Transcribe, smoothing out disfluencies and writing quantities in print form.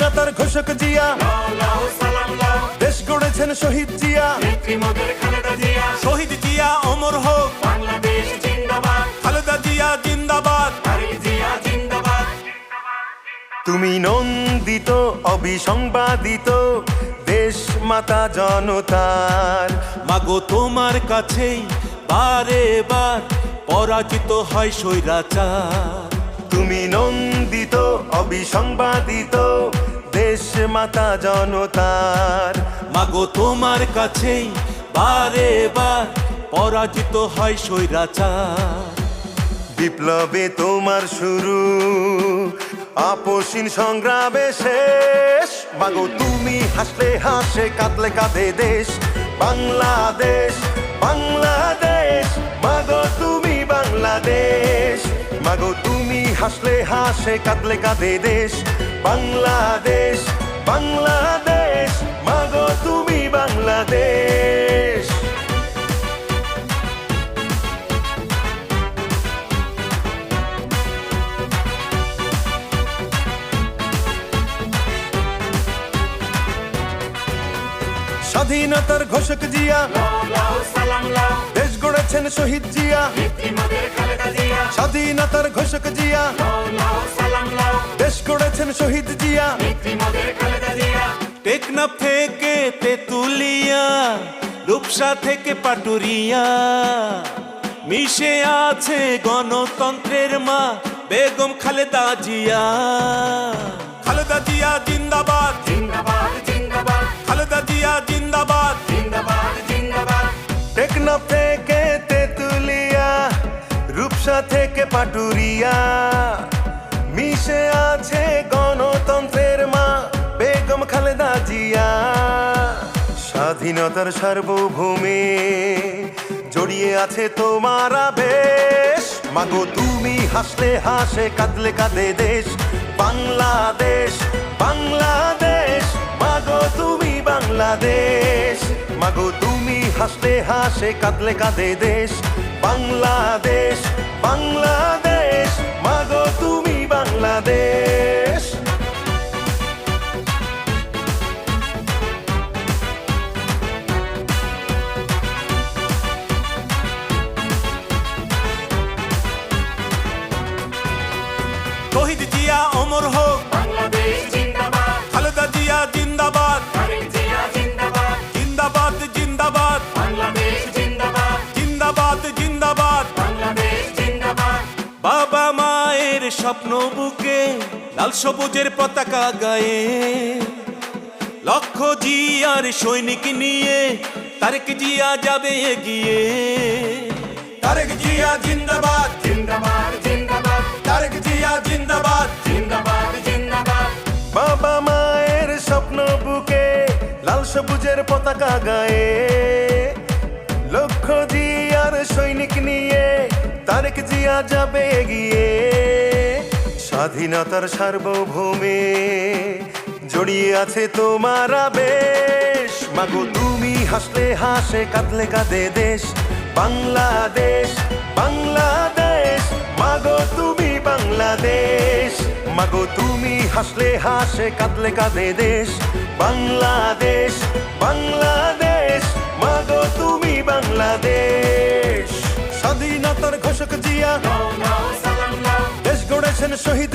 স্বাধীনতার ঘোষক জিয়া, দেশ গড়েছেন শহীদ জিয়া, শহীদ জিয়া অমর হোক, বাংলাদেশ জিন্দাবাদ, খালেদা জিয়া জিন্দাবাদ। তারেক জিয়া জিন্দাবাদ। তুমি নন্দিত অবিসংবাদিত দেশ মাতা জনতার। মাগো তোমার কাছেই বারে বার পরাজিত হয় স্বৈরাচার। তুমি নন্দিত অবিসংবাদিত দেশ মাতা জনতার। মাগো তোমার কাছেই বারে বার পরাজিত হয় স্বৈরাচার। বিপ্লবে তোমার শুরু, আপসীন সংগ্রামে শেষ। মাগো তুমি হাসলে হাসে, কাঁদলে কাঁদে দেশ বাংলাদেশ, বাংলাদেশ। মাগো তুমি বাংলাদেশ, মাগো তুমি হাসলে হাসে, কাঁদলে কাঁদে দেশ বাংলাদেশ, বাংলাদেশ। মাগো তুমি বাংলাদেশ। স্বাধীনতার ঘোষক জিয়া, লাও সালাম লাও, দেশ গড়েছেন শহীদ জিয়া। নেত্রী মোদের খালেদা জিয়া। স্বাধীনতার ঘোষক জিয়া, লাও সালাম লাও, দেশ গড়েছেন শহীদ জিয়া। নেত্রী মোদের খালেদা জিয়া। টেকনাফ থেকে তেতুলিয়া, রূপসা থেকে পাটুরিয়া, মিশে আছে গণতন্ত্রের মা বেগম খালেদা জিয়া। খালেদা জিয়া জিন্দাবাদ, জিন্দাবাদ জিন্দাবাদ, খালেদা জিয়া জিন্দাবাদ। জিন্দাবাদ জিন্দাবাদ। টেকনাফ থেকে তেতুলিয়া, রূপসা থেকে পাটুরিয়া, মিশে আছে গণতন্ত্রের মা বেগম খালেদা জিয়া। স্বাধীনতার সার্বভৌমে জড়িয়ে আছে তোমার আবেশ। মাগো তুমি হাসলে হাসে, কাঁদলে কাঁদে দেশ বাংলাদেশ, বাংলাদেশ। মাগো তুমি বাংলাদেশ, মাগো তুমি হাসলে হাসে, কাঁদলে কাঁদে দেশ বাংলাদেশ, বাংলাদেশ। মাগো তুমি বাংলাদেশ। শহীদ জিয়া অমর হোক, বাংলাদেশ জিন্দাবাদ, খালেদা জিয়া জিন্দাবাদ। তারেক জিয়া জিন্দাবাদ, জিন্দাবাদ জিন্দাবাদ, বাংলাদেশ জিন্দাবাদ, জিন্দাবাদ জিন্দাবাদ। বাংলাদেশ জিন্দাবাদ। বাবা মায়ের স্বপ্ন বুকে লাল সবুজের পতাকা গায়ে, লক্ষ জিয়ার সৈনিক নিয়ে তারেক জিয়া যাবে এগিয়ে। তারেক জিয়া জিন্দাবাদ, জিন্দাবাদ জিন্দাবাদ, তারেক জিয়া জিন্দাবাদ। জিন্দাবাদ জিন্দাবাদ। বাবা মায়ের স্বপ্ন বুকে লাল সবুজের পতাকা গায়ে, লক্ষ জিয়ার সৈনিক নিয়ে তারেক জিয়া যাবে এগিয়ে। স্বাধীনতার সার্বভৌমে জড়িয়ে আছে তোমার আবেশ। মাগো তুমি হাসলে হাসে, কাঁদলে কাঁদে দেশ বাংলাদেশ, বাংলাদেশ। মাগো তুমি বাংলাদেশ, মাগো তুমি হাসলে হাসে, কাঁদলে কাঁদে দেশ বাংলাদেশ, বাংলাদেশ। মাগো তুমি বাংলাদেশ। স্বাধীনতার ঘোষক জিয়া, লাও সালাম লাও, দেশ গড়েছেন শহীদ